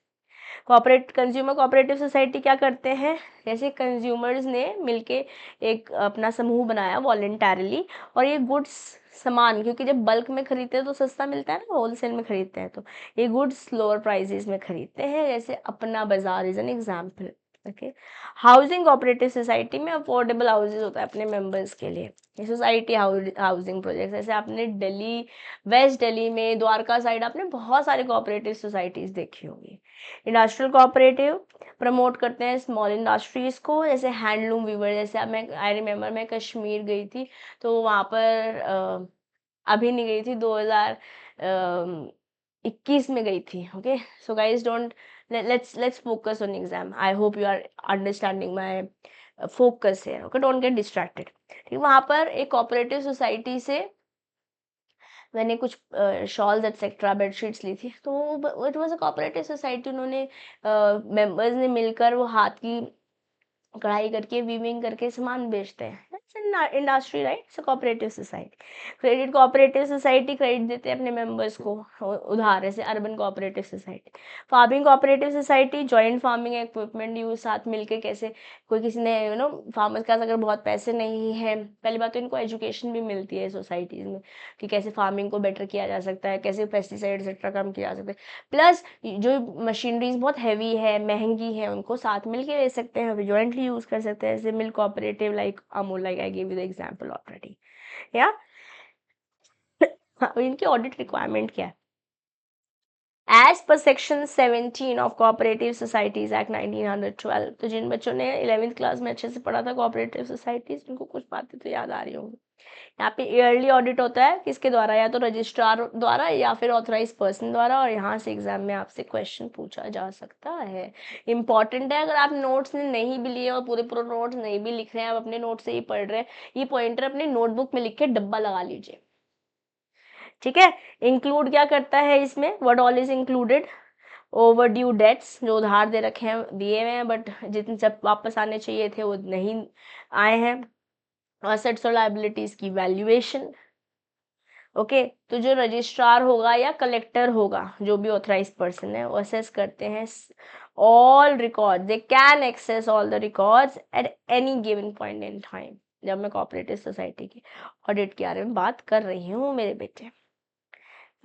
Consumer cooperative society क्या करते हैं, जैसे कंज्यूमर्स ने मिलके एक अपना समूह बनाया वॉलेंटरली, और ये गुड्स सामान, क्योंकि जब बल्क में खरीदते हैं तो सस्ता मिलता है ना, होलसेल में खरीदते हैं तो ये गुड्स लोअर प्राइसेस में खरीदते हैं, जैसे अपना बाजार is an example. Okay, housing cooperative society में अफोर्डेबल हाउसेज होता है अपने मेंबर्स के लिए, ये सोसाइटी हाउसिंग प्रोजेक्ट, जैसे आपने दिल्ली, वेस्ट दिल्ली में द्वारका साइड आपने बहुत सारे कोऑपरेटिव सोसाइटीज देखी होंगी। इंडस्ट्रियल कोऑपरेटिव प्रमोट करते हैं स्मॉल इंडस्ट्रीज को, जैसे हैंडलूम वीवर, जैसे अब मैं आई रिमेम्बर मैं कश्मीर गई थी, तो वहाँ पर अभी नहीं गई थी, 2021 में गई थी। Okay, so guys don't, let's focus on exam. I hope you are understanding my focus here. Okay, don't get distracted. ठीक, वहाँ पर एक कोऑपरेटिव सोसाइटी से मैंने कुछ शॉल्स एटसेट्रा बेडशीट्स ली थी, तो it was a cooperative society, उन्होंने मेंबर्स ने मिलकर वो हाथ की कढ़ाई करके वीविंग करके सामान बेचते हैं, industry right, it's cooperative society. Credit cooperative society credit देते हैं अपने मेंबर्स को उधार, जैसे urban cooperative society. Farming cooperative society joint farming equipment use, साथ मिलके कैसे, कोई किसी ने फार्मर्स के पास अगर बहुत पैसे नहीं है, पहली बात तो इनको एजुकेशन भी मिलती है सोसाइटीज में कि कैसे फार्मिंग को बेटर किया जा सकता है, कैसे पेस्टिसाइड एक्सेट्रा कम किया जा सकता है। प्लस जो मशीनरीज बहुत हैवी है, महंगी है, उनको साथ मिल के ले सकते हैं, जॉइंटली यूज कर सकते हैं, जैसे milk cooperative like Amul, like I give you the example already. या इनकी ऑडिट रिक्वायरमेंट क्या है? As per section 17 of cooperative societies act 1912, तो जिन बच्चों ने 11th क्लास में अच्छे से पढ़ा था कोऑपरेटिव सोसाइटीज, उनको कुछ बातें तो याद आ रही होंगी। यहाँ पे ईयरली ऑडिट होता है, किसके द्वारा? या तो रजिस्ट्रार द्वारा या फिर ऑथराइज पर्सन द्वारा, और यहाँ से एग्जाम में आपसे क्वेश्चन पूछा जा सकता है। इंपॉर्टेंट है, अगर आप नोट्स नहीं भी लिए और पूरे नोट्स नहीं भी लिख रहे हैं, आप अपने नोट से ही पढ़ रहे हैं, ये पॉइंटर अपने नोटबुक में लिख के डब्बा लगा लीजिए, ठीक है। इंक्लूड क्या करता है इसमें? What all is included? Over due debts, जो उधार दे रखे हैं, दिए हुए हैं बट जितने जब वापस आने चाहिए थे वो नहीं आए हैं। असेट्स और लायबिलिटीज की वैल्यूएशन, ओके। तो जो रजिस्ट्रार होगा या कलेक्टर होगा, जो भी ऑथराइज पर्सन है, वो असेस करते हैं all record, they can access all the records at any given point in time. जब मैं कोऑपरेटिव सोसाइटी की ऑडिट के बारे में बात कर रही हूँ मेरे बेटे,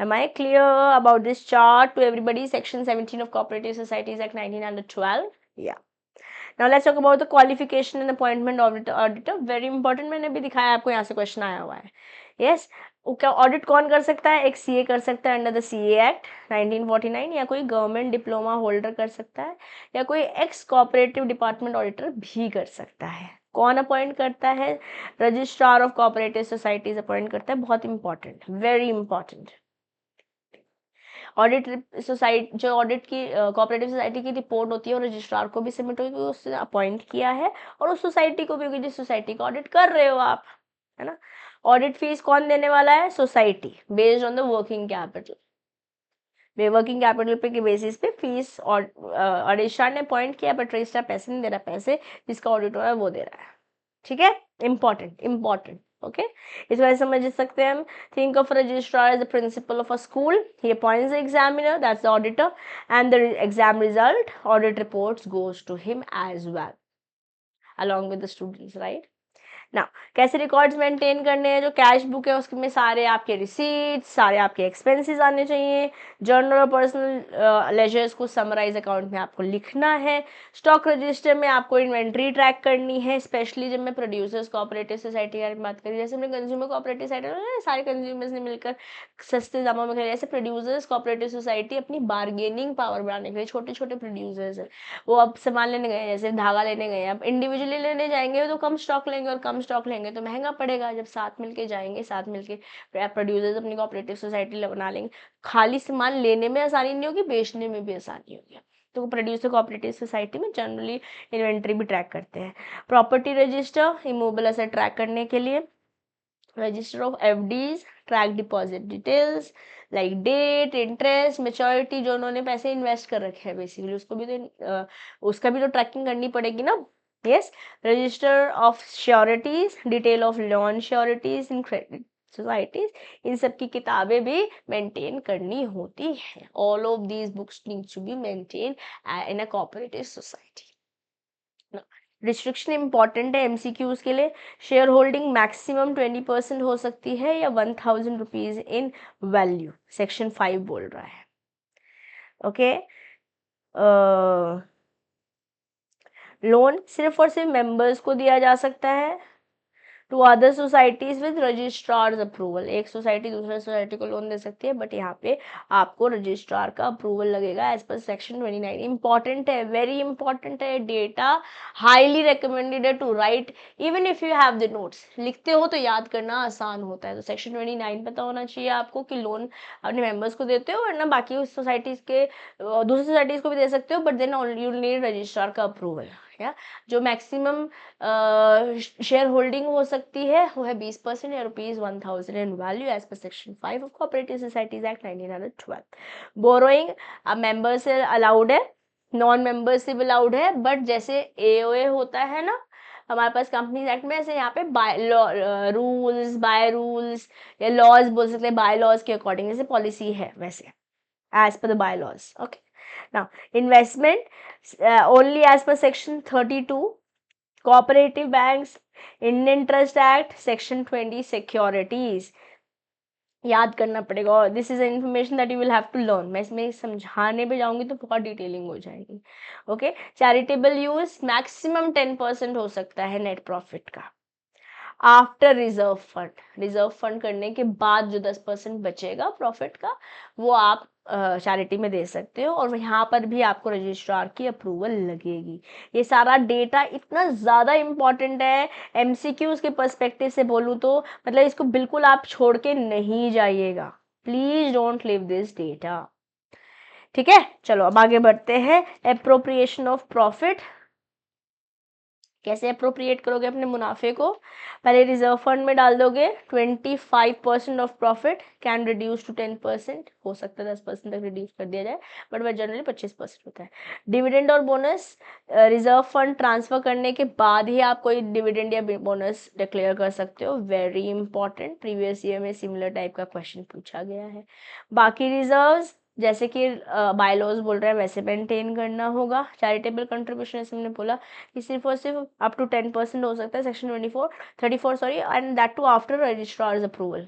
am I clear about this chart to everybody? Section 17 of Cooperative Societies Act 1912. Yeah. Now let's talk about the qualification and appointment of auditor. Very important, मैंने भी दिखाया आपको, यहाँ से क्वेश्चन आया हुआ है। Yes, क्या ऑडिट कौन कर सकता है? एक सीए कर सकता है अंडर द सीए एक्ट 1949, या कोई गवर्नमेंट डिप्लोमा होल्डर कर सकता है, या कोई एक्स कोऑपरेटिव डिपार्टमेंट ऑडिटर भी कर सकता है। कौन अपॉइंट करता है? Registrar of cooperative societies appoint करता है। बहुत important, very important. Audit society, जो ऑडिट की कोऑपरेटिव सोसाइटी की रिपोर्ट होती है, और रजिस्ट्रार को भी सबमिट होगी, उसने अपॉइंट किया है, और उस सोसाइटी को भी होगी जिस सोसाइटी का ऑडिट कर रहे हो आप, है ना। ऑडिट फीस कौन देने वाला है? Society, based on the working capital. Working capital पे के बेसिस पे फीस, और रजिस्ट्रार ने अपॉइंट किया बट रजिस्ट्रार पैसे नहीं दे रहा, पैसे जिसका ऑडिट हो रहा है वो दे रहा है, ठीक है। Important, important, okay. इस वजह से समझ सकते हैं हम, think of registrar as the principal of a school, he appoints the examiner, that's the auditor, and the exam result, audit reports goes to him as well along with the students, right? ना कैसे records maintain करने हैं? जो cash book है उसमें सारे आपके receipts, सारे आपके एक्सपेंसेस आने चाहिए। जर्नल और पर्सनल लेजर्स को समराइज अकाउंट में आपको लिखना है। स्टॉक रजिस्टर में आपको इन्वेंट्री ट्रैक करनी है, स्पेशली जब मैं प्रोड्यूसर्स कोऑपरेटिव सोसाइटी की बात करी, जैसे हमने कंज्यूमर कोऑपरेटिव सोसाइटी सारे कंज्यूमर्स ने मिलकर सस्ते दामों में खरीदे, ऐसे प्रोड्यूसर्स कोऑपरेटिव सोसाइटी अपनी बार्गेनिंग पावर बढ़ाने के लिए, छोटे छोटे प्रोड्यूसर्स हैं वो अब सामान लेने गए, जैसे धागा लेने गए, अब इंडिविजुअली लेने जाएंगे तो कम स्टॉक लेंगे, और कम स्टॉक लेंगे तो महंगा पड़ेगा। जब साथ मिलके जाएंगे, साथ मिलके प्रोड्यूसर्स अपनी कोऑपरेटिव सोसाइटी बना लेंगे, खाली सामान लेने में आसानी नहीं होगी, बेचने में भी आसानी होगी। तो प्रोड्यूसर कोऑपरेटिव सोसाइटी में जनरली इन्वेंट्री भी ट्रैक करते हैं। Property register, immovable asset track करने के लिए। Register of FDs, track deposit details like date, interest, maturity, जो उन्होंने पैसे इन्वेस्ट कर रखे हैं बेसिकली, उसको भी तो उसका भी तो ट्रैकिंग करनी पड़ेगी ना। Yes, register of sureties, detail of loan sureties in credit societies, इन सब की किताबें भी मेंटेन करनी होती है। All of these books need to be maintain in a cooperative society. Restriction important है एमसीक्यूज के लिए। शेयर होल्डिंग मैक्सिमम 20% हो सकती है, या 1000 रुपीज इन वैल्यू, सेक्शन 5 बोल रहा है, ओके। लोन सिर्फ और सिर्फ मेंबर्स को दिया जा सकता है। To other societies with registrar's approval, एक सोसाइटी दूसरे सोसाइटी को लोन दे सकती है, बट यहाँ पे आपको रजिस्ट्रार का अप्रूवल लगेगा एज पर सेक्शन 29। इंपॉर्टेंट है, वेरी इंपॉर्टेंट है डेटा, हाईली रिकमेंडेड है to write, even if you have the notes, लिखते हो तो याद करना आसान होता है। तो सेक्शन 29 पता होना चाहिए आपको कि लोन अपने मेंबर्स को देते हो, वरना बाकी सोसाइटीज के दूसरी सोसाइटीज को भी दे सकते हो, but then you need registrar का अप्रूवल। या जो मैक्सिमम शेयर होल्डिंग हो सकती है वो है 20% या ₹1000 in value as per section 5 of cooperative societies act 1912। Borrowing अब मेंबर से अलाउड है, नॉन मेंबरशिप अलाउड है, बट जैसे एओए होता है ना हमारे पास कंपनीज एक्ट में, ऐसे यहाँ पे बाय रूल्स, बाय रूल्स या लॉज बोल सकते हैं, बाय लॉज के अकॉर्डिंग जैसे पॉलिसी है वैसे as per the bylaws. Okay. Now, investment only as per section 32, cooperative banks, Indian Trust Act, section 20, securities. याद करना पड़ेगा, और this is information that you will have to learn. मैं इसमें समझाने पे जाऊंगी तो बहुत डिटेलिंग हो जाएगी। ओके, चैरिटेबल यूज मैक्सिमम 10% हो सकता है नेट प्रॉफिट का after reserve fund. Reserve fund करने के बाद जो 10% बचेगा प्रॉफिट का वो आप चैरिटी में दे सकते हो, और यहाँ पर भी आपको रजिस्ट्रार की अप्रूवल लगेगी। ये सारा डेटा इतना ज़्यादा इम्पॉर्टेंट है, एमसीक्यूज के पर्सपेक्टिव से बोलूँ तो मतलब इसको बिल्कुल आप छोड़ के नहीं जाइएगा। Please don't leave this data. ठीक है, चलो अब आगे बढ़ते हैं। एप्रोप्रिएशन ऑफ प्रॉफिट, कैसे अप्रोप्रिएट करोगे अपने मुनाफे को? पहले रिजर्व फंड में डाल दोगे, 25% of profit can reduce to 10%, हो सकता है 10% तक रिड्यूस कर दिया जाए, बट वह जनरली 25% होता है। डिविडेंड और बोनस, रिजर्व फंड ट्रांसफर करने के बाद ही आप कोई डिविडेंड या बोनस डिक्लेयर कर सकते हो। वेरी इंपॉर्टेंट, प्रीवियस ईयर में सिमिलर टाइप का क्वेश्चन पूछा गया है। बाकी रिजर्व्स जैसे कि बायलॉज बोल रहे हैं वैसे मेंटेन करना होगा। चैरिटेबल कंट्रीब्यूशन जैसे हमने बोला कि सिर्फ और सिर्फ अप टू 10% हो सकता है, section 34 sorry, and that too after registrar's approval.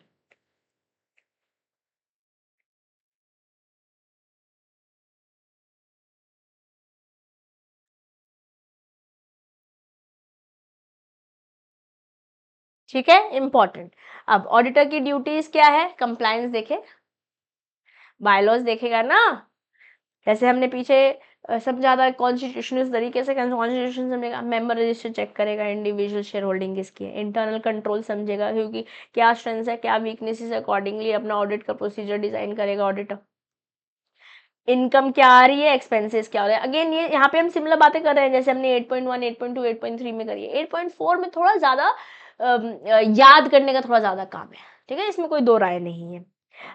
ठीक है, इंपॉर्टेंट। अब ऑडिटर की ड्यूटीज क्या है? कंप्लायंस देखे, बायलॉज देखेगा ना, जैसे हमने पीछे समझा था कॉन्स्टिट्यूशन इस तरीके से, कॉन्स्टिट्यूशन समझेगा, मेंबर रजिस्टर चेक करेगा, इंडिविजुअल शेयर होल्डिंग किसकी है, इंटरनल कंट्रोल समझेगा क्योंकि क्या स्ट्रेंथ है क्या वीकनेसेस है, अकॉर्डिंगली अपना ऑडिट का प्रोसीजर डिजाइन करेगा ऑडिटर। इनकम क्या आ रही है, एक्सपेंसेस क्या हो रहा है। अगेन ये यहाँ पे हम सिमिलर बातें कर रहे हैं जैसे हमने 8.1, 8.2, 8.3 में करी है। 8.4 में थोड़ा ज्यादा याद करने का थोड़ा ज्यादा काम है। ठीक है, इसमें कोई दो राय नहीं है।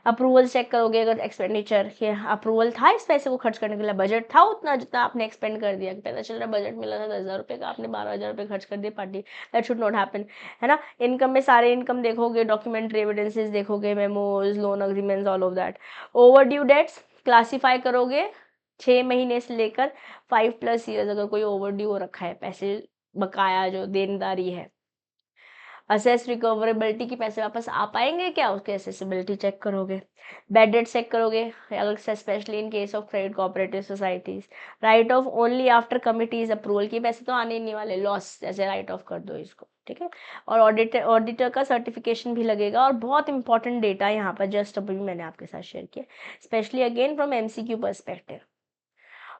अप्रूवल चेक करोगे, अगर एक्सपेंडिचर के अप्रूवल था इस पैसे को खर्च करने के लिए, बजट था उतना जितना आपने एक्सपेंड कर दिया, पता चल रहा है बजट मिला था 10,000 रुपये का, आपने 12,000 रुपये खर्च कर दिए party, that should not happen, है ना। इनकम में सारे इनकम देखोगे, डॉक्यूमेंट्री एविडेंसेस देखोगे, memos, loan agreements, all of that. Over due debts classify करोगे 6 महीने से लेकर 5+ ईयर्स, अगर कोई ओवर ड्यू हो रखा है, पैसे बकाया जो देनदारी है। असेस रिकवरेबिलिटी की पैसे वापस आ पाएंगे क्या, उसके असेसिबिलिटी चेक करोगे। बैड डेट चेक करोगे, अलग से specially in case of credit cooperative societies. Right of only after committees approval, की पैसे तो आने ही नहीं वाले, लॉस जैसे राइट ऑफ कर दो इसको। ठीक है, और ऑडिटर का सर्टिफिकेशन भी लगेगा। और बहुत इंपॉर्टेंट डेटा यहाँ पर जस्ट अभी मैंने आपके साथ शेयर किया, specially again from MCQ perspective.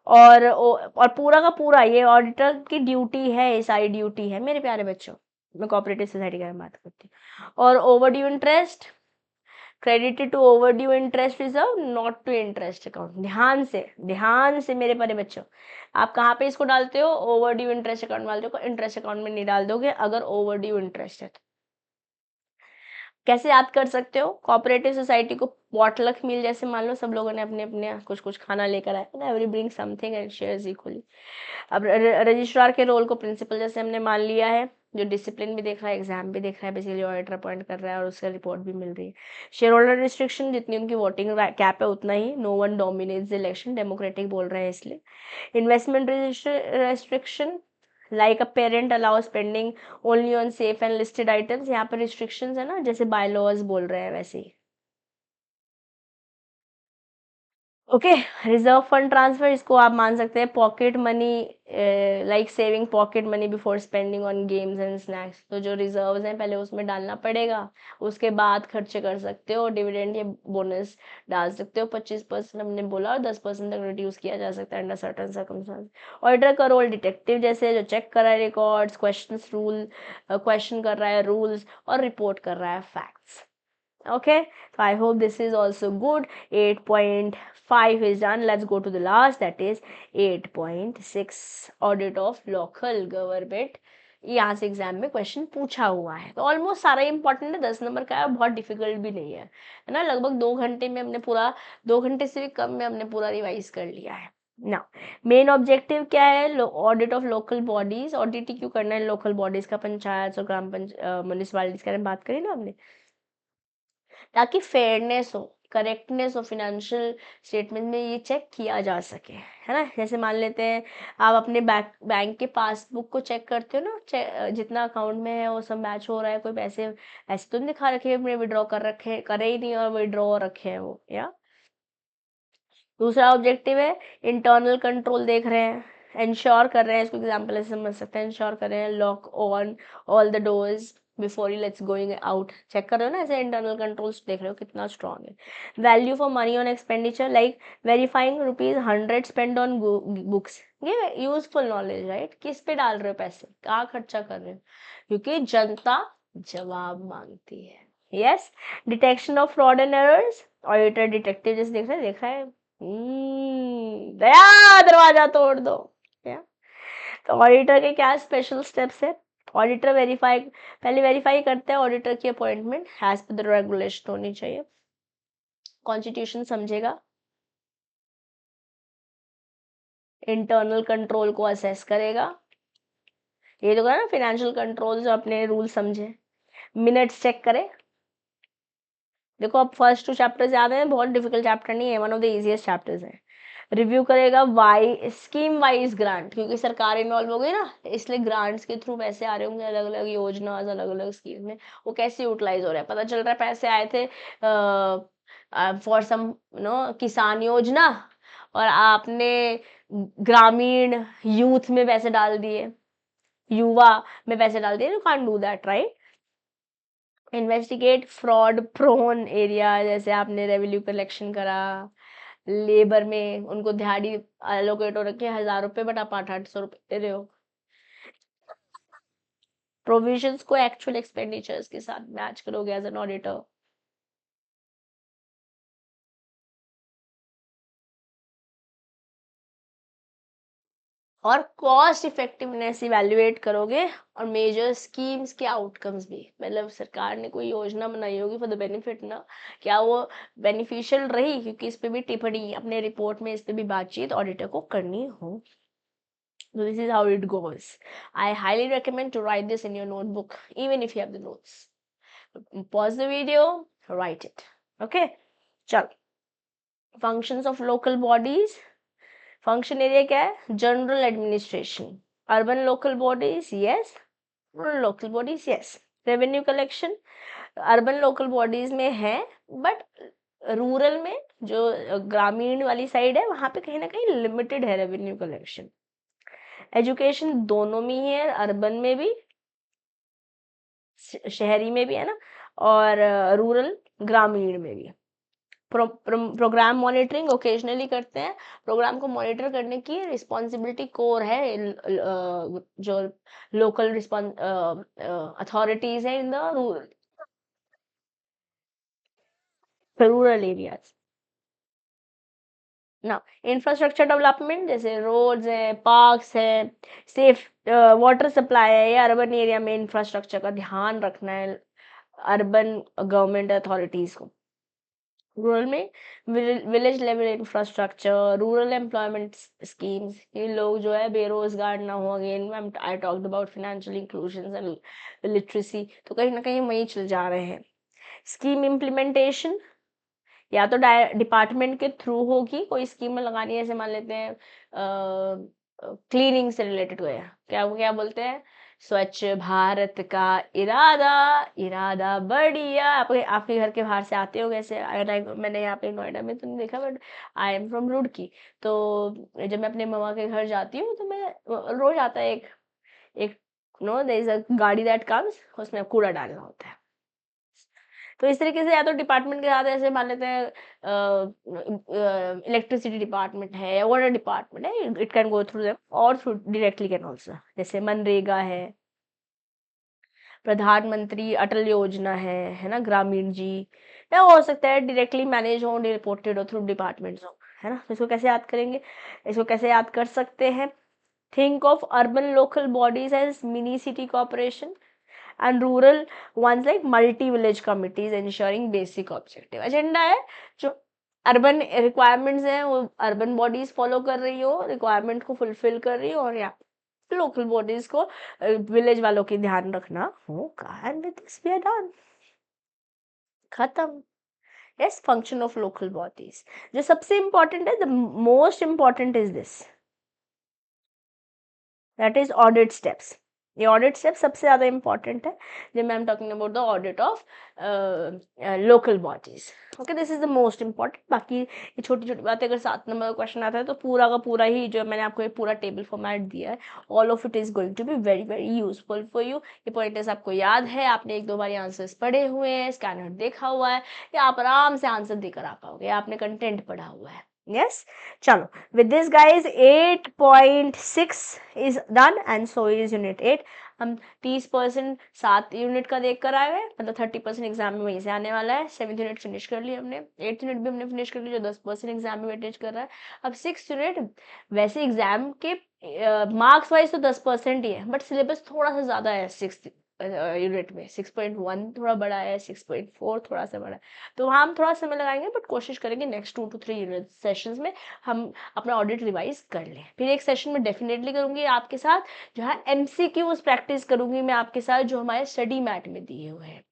और पूरा का पूरा ये ऑडिटर की ड्यूटी है, ये सारी ड्यूटी है मेरे प्यारे बच्चों। मैं कोऑपरेटिव सोसाइटी की बात करती हूँ। और over due interest, credited to over due interest reserve, not to interest account. ध्यान से मेरे प्यारे बच्चों, आप कहाँ पे इसको डालते हो? ओवर ड्यू इंटरेस्ट अकाउंट में डालते हो, इंटरेस्ट अकाउंट में नहीं डाल दोगे अगर ओवर ड्यू इंटरेस्ट है। कैसे याद कर सकते हो? कोऑपरेटिव सोसाइटी को पॉटलक मील जैसे मान लो सब लोगों ने अपने अपने कुछ कुछ खाना लेकर आए ना, every bring something and shares equally. अब रजिस्ट्रार के रोल को प्रिंसिपल जैसे हमने मान लिया है, जो डिसिप्लिन भी देख रहा है, एग्जाम भी देख रहा है, बेसिकली ऑडिटर अपॉइंट कर रहा है और उसका रिपोर्ट भी मिल रही है। शेयर होल्डर रिस्ट्रिक्शन, जितनी उनकी वोटिंग कैप है उतना ही, no one dominates the election, democratic बोल रहे हैं इसलिए। Investment restriction, like a parent allow spending only on safe and listed items, यहाँ पर रिस्ट्रिक्शंस है ना, जैसे बायलॉज बोल रहे हैं वैसे ही। ओके, रिजर्व फंड ट्रांसफर, इसको आप मान सकते हैं pocket money, like saving pocket money before spending on games and snacks. तो जो रिजर्व्स हैं पहले उसमें डालना पड़ेगा, उसके बाद खर्चे कर सकते हो, डिविडेंड या बोनस डाल सकते हो। 25% हमने बोला, और 10% तक रिड्यूस किया जा सकता है अंडर सर्टन सर्कमस्टांस। ऑडिटर का रोल डिटेक्टिव जैसे, जो चेक कर रहा है रिकॉर्ड्स, क्वेश्चन कर रहा है रूल्स, और रिपोर्ट कर रहा है facts. Okay, so I hope this is also good. 8.5 is done. Let's go to the last, that is 8.6, audit of local government. यहाँ से एग्जाम में क्वेश्चन पूछा हुआ है, तो ऑलमोस्ट सारा इंपॉर्टेंट है, 10 नंबर का है और बहुत डिफिकल्ट भी नहीं है ना। लगभग 2 घंटे में हमने पूरा, 2 घंटे से भी कम में हमने पूरा रिवाइज कर लिया है। ना मेन ऑब्जेक्टिव क्या है, audit of local bodies. Audit क्यों करना है लोकल बॉडीज का, पंचायत और ग्राम पंचायत म्यूनिसपैलिटीज के बारे में बात करी ना हमने, ताकि फेयरनेस हो, करेक्टनेस हो, फाइनेंशियल स्टेटमेंट में ये चेक किया जा सके, है ना। जैसे मान लेते हैं आप अपने बैंक के पासबुक को चेक करते हो ना, जितना अकाउंट में है वो सब मैच हो रहा है, कोई पैसे ऐसे तो नहीं दिखा रखे अपने विड्रॉ कर रखे, करे ही नहीं और विड्रॉ रखे हैं वो, या दूसरा ऑब्जेक्टिव है इंटरनल कंट्रोल देख रहे हैं, इंश्योर कर रहे हैं, इसको एग्जांपल ऐसे समझ सकते हैं, इंश्योर कर रहे हैं lock on all the doors before he lets going out, check कर रहे हो ना, ऐसे इंटरनल कंट्रोल्स देख रहे हो कितना स्ट्रांग है। Value for money on expenditure, like verifying ₹100 spend on books, ये यूजफुल नॉलेज, राइट, किस पे डाल रहे हो पैसे, कहाँ खर्चा कर रहे हो, क्योंकि जनता जवाब मांगती है। Yes, detection of fraud and errors, auditor detective जैसे देख रहा है दया दरवाजा तोड़ दो, क्या। तो ऑडिटर के क्या स्पेशल स्टेप्स है, ऑडिटर वेरीफाई, पहले वेरीफाई करते हैं ऑडिटर की appointment as per the regulation होनी चाहिए, कॉन्स्टिट्यूशन समझेगा, इंटरनल कंट्रोल को असेस करेगा, ये तो कहा ना फाइनेंशियल कंट्रोल जो अपने रूल समझे, मिनट्स चेक करे। देखो अब फर्स्ट 2 चैप्टर्स याद है, बहुत डिफिकल्ट चैप्टर नहीं है, one of the easiest chapters है। रिव्यू करेगा वाई स्कीम वाइज ग्रांट, क्योंकि सरकार इन्वॉल्व हो गई ना, इसलिए ग्रांट्स के थ्रू पैसे आ रहे होंगे अलग अलग योजना, अलग अलग स्कीम में, वो कैसे यूटिलाइज हो रहा है, पता चल रहा है पैसे आए थे फॉर सम किसान योजना, और आपने ग्रामीण यूथ में पैसे डाल दिए, युवा में पैसे डाल दिए, you can't do that, right. Investigate fraud prone area, जैसे आपने रेवेन्यू कलेक्शन करा, लेबर में उनको दिहाड़ी एलोकेट हो रखी है ₹1000 बट आप 800-800 दे रहे हो, प्रोविजंस को एक्चुअल एक्सपेंडिचर्स के साथ मैच करोगे एज एन ऑडिटर। और कॉस्ट इफेक्टिवनेस इवेल्युएट करोगे, और मेजर स्कीम्स के आउटकम्स भी, मतलब सरकार ने कोई योजना बनाई होगी फॉर द बेनिफिट ना, क्या वो बेनिफिशियल रही, क्योंकि इस पे भी टिप्पणी अपने रिपोर्ट में, इस पे भी बातचीत ऑडिटर को करनी हो। So this is how it goes. I highly recommend to write this in your notebook, even if you have the notes. Pause the video, write it. Okay? चलो, functions of local bodies. Function area क्या है, general administration, urban local bodies yes, rural local bodies yes, revenue collection urban local bodies में है, but rural में जो ग्रामीण वाली side है वहां पे कहीं ना कहीं लिमिटेड है रेवेन्यू कलेक्शन। एजुकेशन दोनों में ही है, अर्बन में भी, शहरी में भी है ना, और रूरल ग्रामीण में भी। प्रोग्राम मॉनिटरिंग ओकेजनली करते हैं, प्रोग्राम को मॉनिटर करने की रिस्पॉन्सिबिलिटी कोर है जो लोकल अथॉरिटीज है इन द रूरल एरियाज ना। इंफ्रास्ट्रक्चर डेवलपमेंट जैसे रोड्स है, पार्क्स है, सेफ वाटर सप्लाई है, या अर्बन एरिया में इंफ्रास्ट्रक्चर का ध्यान रखना है अर्बन गवर्नमेंट अथॉरिटीज को। रूरल में village level infrastructure, rural employment schemes, ये लोग जो है बेरोजगार ना हो, again I talked about financial inclusion and literacy, तो कहीं ना कहीं वहीं चल जा रहे हैं। स्कीम इम्प्लीमेंटेशन या तो डिपार्टमेंट के थ्रू होगी, कोई स्कीम लगानी है, जैसे मान लेते हैं क्लीनिंग से रिलेटेड हुआ, क्या क्या बोलते हैं, स्वच्छ भारत का इरादा, इरादा बढ़िया, आपके घर के बाहर से आते हो कैसे, मैंने यहाँ पे नोएडा में तो नहीं देखा, but I am from Roorkee, तो जब मैं अपने मम्मा के घर जाती हूँ तो मैं रोज आता है एक एक नो देयर इज अ गाड़ी दैट कम्स, उसमें कूड़ा डालना होता है। तो इस तरीके से या तो डिपार्टमेंट के साथ ऐसे मान लेते हैं, इलेक्ट्रिसिटी डिपार्टमेंट है या वाटर डिपार्टमेंट है, it can go through them और थ्रू डायरेक्टली कैन ऑल्सो, जैसे मनरेगा है, प्रधानमंत्री अटल योजना है ना, ग्रामीण जी, या हो सकता है डायरेक्टली मैनेज हो, रिपोर्टेड हो थ्रू डिपार्टमेंट्स हो, है ना। तो इसको कैसे याद करेंगे, इसको कैसे याद कर सकते हैं, think of urban local bodies as mini city corporation and rural ones like multi village committees ensuring basic objective agenda है जो अर्बन रिक्वायरमेंट्स हैं वो अर्बन बॉडीज फॉलो कर रही हो, रिक्वायरमेंट को फुलफिल कर रही हो, और या लोकल बॉडीज को विलेज वालों की ध्यान रखना होगा। And with this we are done, खत्म। Yes, function of local bodies. जो सबसे इंपॉर्टेंट है, the most important is this, that is audit steps. ये ऑडिट स्टेप सबसे ज़्यादा इंपॉर्टेंट है जब I am talking about the audit of local bodies. Okay, this is the most important. बाकी ये छोटी छोटी बातें अगर 7 नंबर का क्वेश्चन आता है तो पूरा का पूरा ही जो मैंने आपको ये पूरा टेबल फॉर्मेट दिया है, all of it is going to be very very useful for you. ये पॉइंटर्स आपको याद है, आपने 1-2 बार आंसर्स पढ़े हुए हैं, स्कैनर देखा हुआ है, या आप आराम से आंसर देकर आ पाओगे, आपने कंटेंट पढ़ा हुआ है। yes, chalo, with this guys 8.6 is done and so is unit 8। हम 30% 7 यूनिट का देख कर आए हुए, मतलब 30% एग्जाम में वहीं से आने वाला है। 7th यूनिट फिनिश कर लिया हमने, 8th यूनिट भी हमने फिनिश कर लिया जो 10% एग्जाम में वेटेज कर रहा है। अब 6th यूनिट वैसे एग्जाम के मार्क्स वाइज तो 10% ही है, बट सिलेबस थोड़ा सा ज़्यादा है 6th यूनिट में। 6.1 थोड़ा बड़ा है, 6.4 थोड़ा सा बड़ा है, तो वहाँ हम थोड़ा समय लगाएंगे, बट कोशिश करेंगे नेक्स्ट 2 to 3 यूनिट सेशंस में हम अपना ऑडिट रिवाइज कर लें। फिर एक सेशन में डेफिनेटली करूँगी आपके साथ जो है MCQs प्रैक्टिस करूँगी मैं आपके साथ, जो हमारे स्टडी मैट में दिए हुए हैं,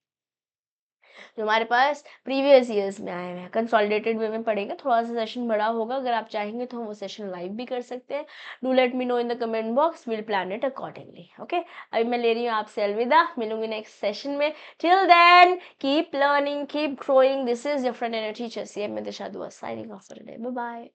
जो हमारे पास प्रीवियस ईयर्स में आए हुए हैं। कंसोलिडेटेड वे में पढ़ेंगे, थोड़ा सा सेशन बड़ा होगा, अगर आप चाहेंगे तो हम वो सेशन लाइव भी कर सकते हैं। Do let me know in the comment box, will plan it accordingly. Okay, अभी मैं ले रही हूँ आपसे अलविदा, मिलूंगी नेक्स्ट सेशन में। Till then keep learning, keep growing. This is your friend and teacher CM Disha Dua, signing off for today. Bye bye.